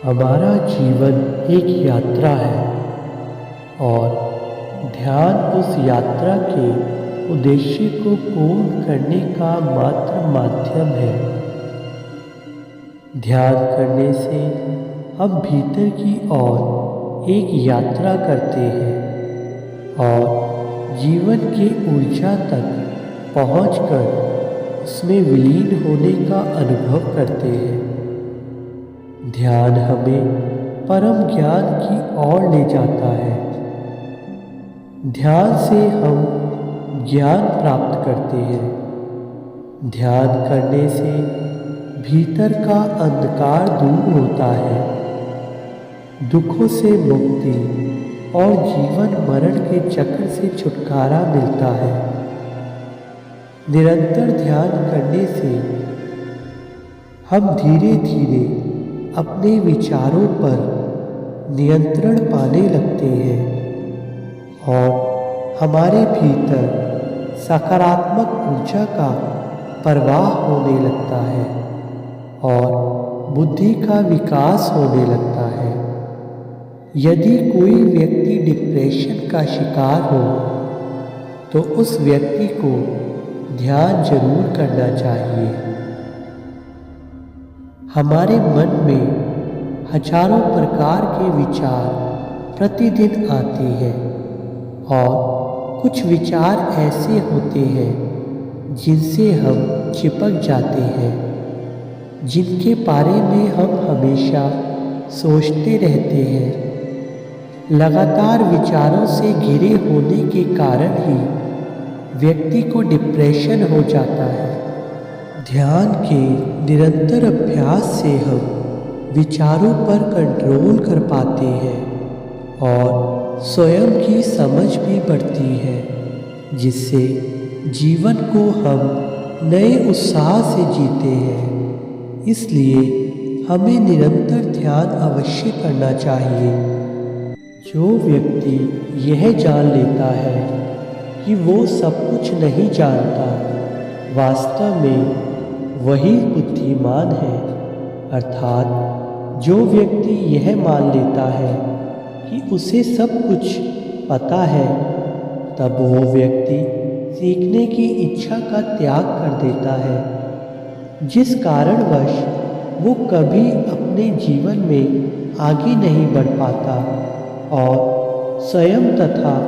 हमारा जीवन एक यात्रा है और ध्यान उस यात्रा के उद्देश्य को पूर्ण करने का मात्र माध्यम है। ध्यान करने से हम भीतर की ओर एक यात्रा करते हैं और जीवन के ऊर्जा तक पहुंचकर उसमें विलीन होने का अनुभव करते हैं। ध्यान हमें परम ज्ञान की ओर ले जाता है। ध्यान से हम ज्ञान प्राप्त करते हैं। ध्यान करने से भीतर का अंधकार दूर होता है, दुखों से मुक्ति और जीवन मरण के चक्र से छुटकारा मिलता है। निरंतर ध्यान करने से हम धीरे धीरे अपने विचारों पर नियंत्रण पाने लगते हैं और हमारे भीतर सकारात्मक ऊर्जा का प्रवाह होने लगता है और बुद्धि का विकास होने लगता है। यदि कोई व्यक्ति डिप्रेशन का शिकार हो तो उस व्यक्ति को ध्यान जरूर करना चाहिए। हमारे मन में हजारों प्रकार के विचार प्रतिदिन आते हैं और कुछ विचार ऐसे होते हैं जिनसे हम चिपक जाते हैं, जिनके बारे में हम हमेशा सोचते रहते हैं। लगातार विचारों से घिरे होने के कारण ही व्यक्ति को डिप्रेशन हो जाता है। ध्यान के निरंतर अभ्यास से हम विचारों पर कंट्रोल कर पाते हैं और स्वयं की समझ भी बढ़ती है, जिससे जीवन को हम नए उत्साह से जीते हैं। इसलिए हमें निरंतर ध्यान अवश्य करना चाहिए। जो व्यक्ति यह जान लेता है कि वो सब कुछ नहीं जानता, वास्तव में वही बुद्धिमान है। अर्थात जो व्यक्ति यह मान लेता है कि उसे सब कुछ पता है, तब वो व्यक्ति सीखने की इच्छा का त्याग कर देता है, जिस कारणवश वो कभी अपने जीवन में आगे नहीं बढ़ पाता और स्वयं तथा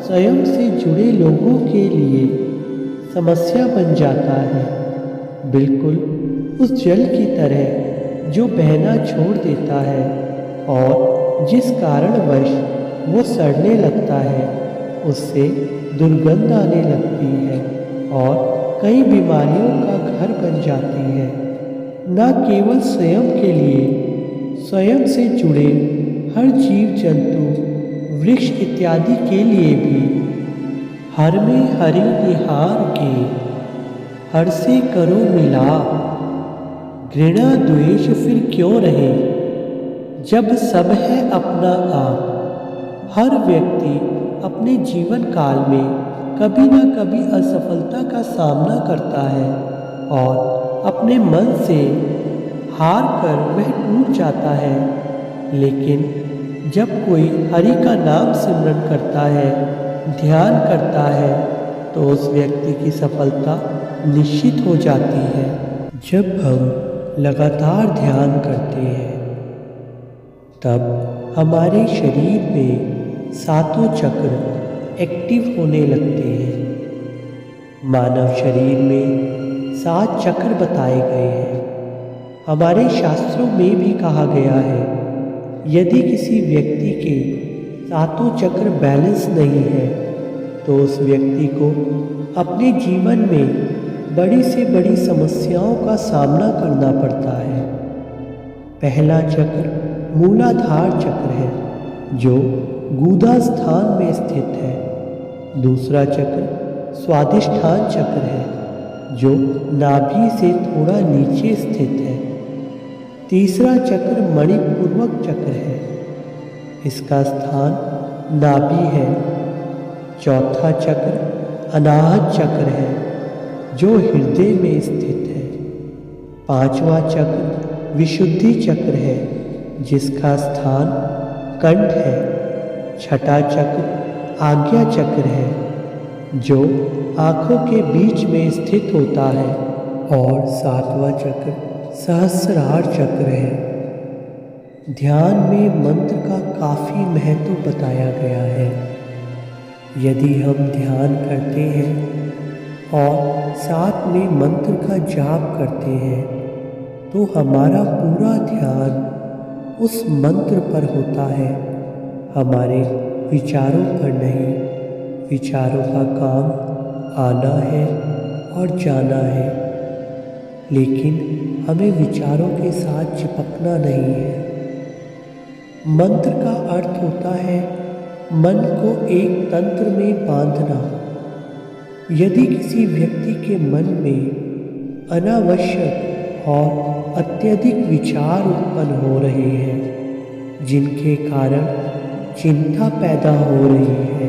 स्वयं से जुड़े लोगों के लिए समस्या बन जाता है। बिल्कुल उस जल की तरह जो बहना छोड़ देता है और जिस कारणवश वो सड़ने लगता है, उससे दुर्गंध आने लगती है और कई बीमारियों का घर बन जाती है। न केवल स्वयं के लिए, स्वयं से जुड़े हर जीव जंतु, वृक्ष इत्यादि के लिए भी। हर में हरि निहार के हर से करो मिलाप, घृणा द्वेष फिर क्यों रहे, जब सब है अपना आप। हर व्यक्ति अपने जीवन काल में कभी न कभी असफलता का सामना करता है और अपने मन से हार कर वह टूट जाता है। लेकिन जब कोई हरि का नाम सिमरन करता है, ध्यान करता है, तो उस व्यक्ति की सफलता निश्चित हो जाती है। जब हम लगातार ध्यान करते हैं, तब हमारे शरीर में सातों चक्र एक्टिव होने लगते हैं। मानव शरीर में 7 चक्र बताए गए हैं। हमारे शास्त्रों में भी कहा गया है, यदि किसी व्यक्ति के सातों चक्र बैलेंस नहीं है तो उस व्यक्ति को अपने जीवन में बड़ी से बड़ी समस्याओं का सामना करना पड़ता है। पहला चक्र मूलाधार चक्र है, जो गुदा स्थान में स्थित है। दूसरा चक्र स्वादिष्ठान चक्र है, जो नाभि से थोड़ा नीचे स्थित है। तीसरा चक्र मणिपूर्वक चक्र है, इसका स्थान नाभि है। चौथा चक्र अनाहत चक्र है, जो हृदय में स्थित है। पांचवा चक्र विशुद्धि चक्र है, जिसका स्थान कंठ है। छठा चक्र आज्ञा चक्र है जो आँखों के बीच में स्थित होता है और सातवां चक्र सहस्रार चक्र है। ध्यान में मंत्र का काफ़ी महत्व बताया गया है। यदि हम ध्यान करते हैं और साथ में मंत्र का जाप करते हैं तो हमारा पूरा ध्यान उस मंत्र पर होता है, हमारे विचारों पर नहीं। विचारों का काम आना है और जाना है, लेकिन हमें विचारों के साथ चिपकना नहीं है। मंत्र का अर्थ होता है मन को एक तंत्र में बांधना। यदि किसी व्यक्ति के मन में अनावश्यक और अत्यधिक विचार उत्पन्न हो रहे हैं जिनके कारण चिंता पैदा हो रही है,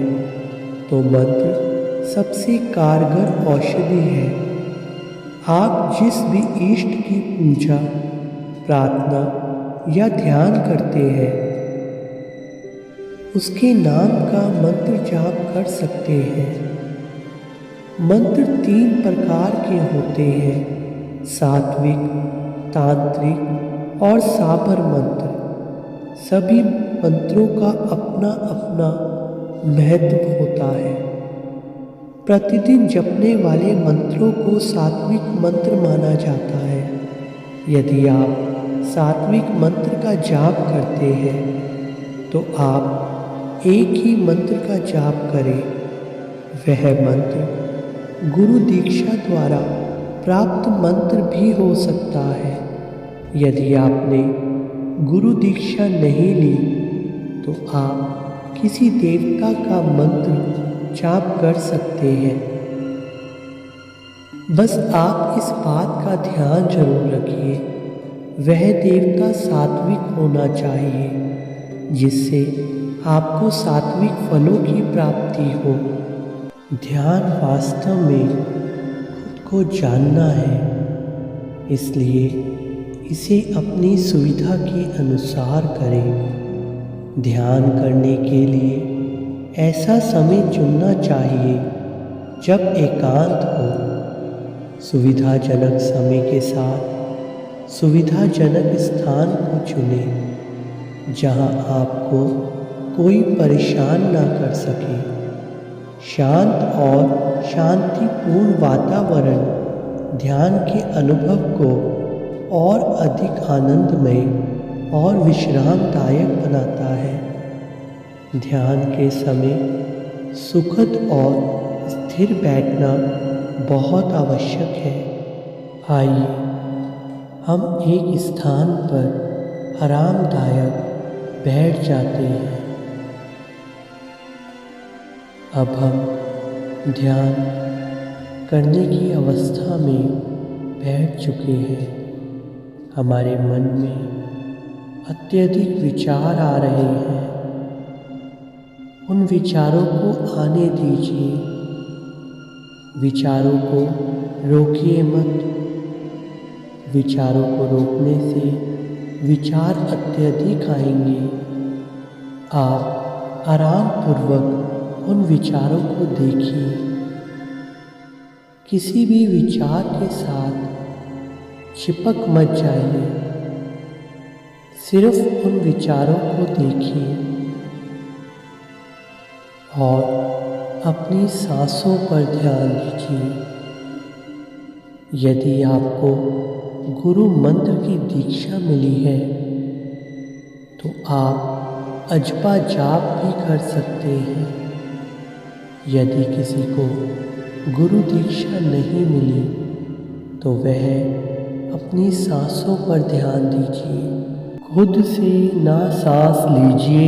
तो मंत्र सबसे कारगर औषधि है। आप जिस भी इष्ट की पूजा, प्रार्थना या ध्यान करते हैं उसके नाम का मंत्र जाप कर सकते हैं। मंत्र 3 प्रकार के होते हैं, सात्विक, तांत्रिक और साबर मंत्र। सभी मंत्रों का अपना अपना महत्व होता है। प्रतिदिन जपने वाले मंत्रों को सात्विक मंत्र माना जाता है। यदि आप सात्विक मंत्र का जाप करते हैं तो आप एक ही मंत्र का जाप करें। वह मंत्र गुरु दीक्षा द्वारा प्राप्त मंत्र भी हो सकता है। यदि आपने गुरु दीक्षा नहीं ली तो आप किसी देवता का मंत्र जाप कर सकते हैं। बस आप इस बात का ध्यान जरूर रखिए, वह देवता सात्विक होना चाहिए जिससे आपको सात्विक फलों की प्राप्ति हो। ध्यान वास्तव में खुद को जानना है, इसलिए इसे अपनी सुविधा के अनुसार करें। ध्यान करने के लिए ऐसा समय चुनना चाहिए जब एकांत हो। सुविधाजनक समय के साथ सुविधाजनक स्थान को चुनें जहां आपको कोई परेशान ना कर सके। शांत और शांतिपूर्ण वातावरण ध्यान के अनुभव को और अधिक आनंदमय और विश्रामदायक बनाता है। ध्यान के समय सुखद और स्थिर बैठना बहुत आवश्यक है। आइए हम एक स्थान पर आरामदायक बैठ जाते हैं। अब हम ध्यान करने की अवस्था में बैठ चुके हैं। हमारे मन में अत्यधिक विचार आ रहे हैं। उन विचारों को आने दीजिए। विचारों को रोकिए मत। विचारों को रोकने से विचार अत्यधिक आएंगे। आप आरामपूर्वक उन विचारों को देखिए। किसी भी विचार के साथ चिपक मत जाइए। सिर्फ उन विचारों को देखिए और अपनी सांसों पर ध्यान दीजिए। यदि आपको गुरु मंत्र की दीक्षा मिली है तो आप अजपा जाप भी कर सकते हैं। यदि किसी को गुरु दीक्षा नहीं मिली तो वह अपनी सांसों पर ध्यान दीजिए। खुद से ना सांस लीजिए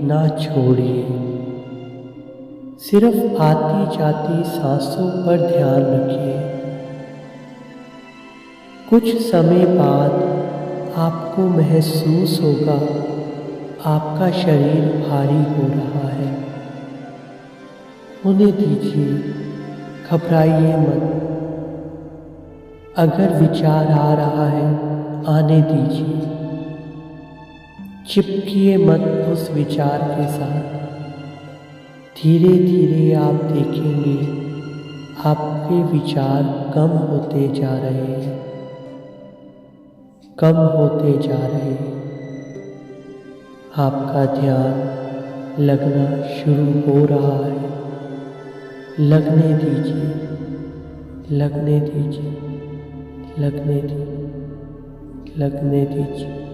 ना छोड़िए। सिर्फ आती जाती सांसों पर ध्यान रखिए। कुछ समय बाद आपको महसूस होगा आपका शरीर भारी हो रहा है। होने दीजिए, घबराइए मत। अगर विचार आ रहा है, आने दीजिए। चिपकिए मत उस विचार के साथ। धीरे धीरे आप देखेंगे आपके विचार कम होते जा रहे हैं, कम होते जा रहे हैं। आपका ध्यान लगना शुरू हो रहा है। लगने दीजिए, लगने दीजिए, लगने दीजिए, लगने दीजिए।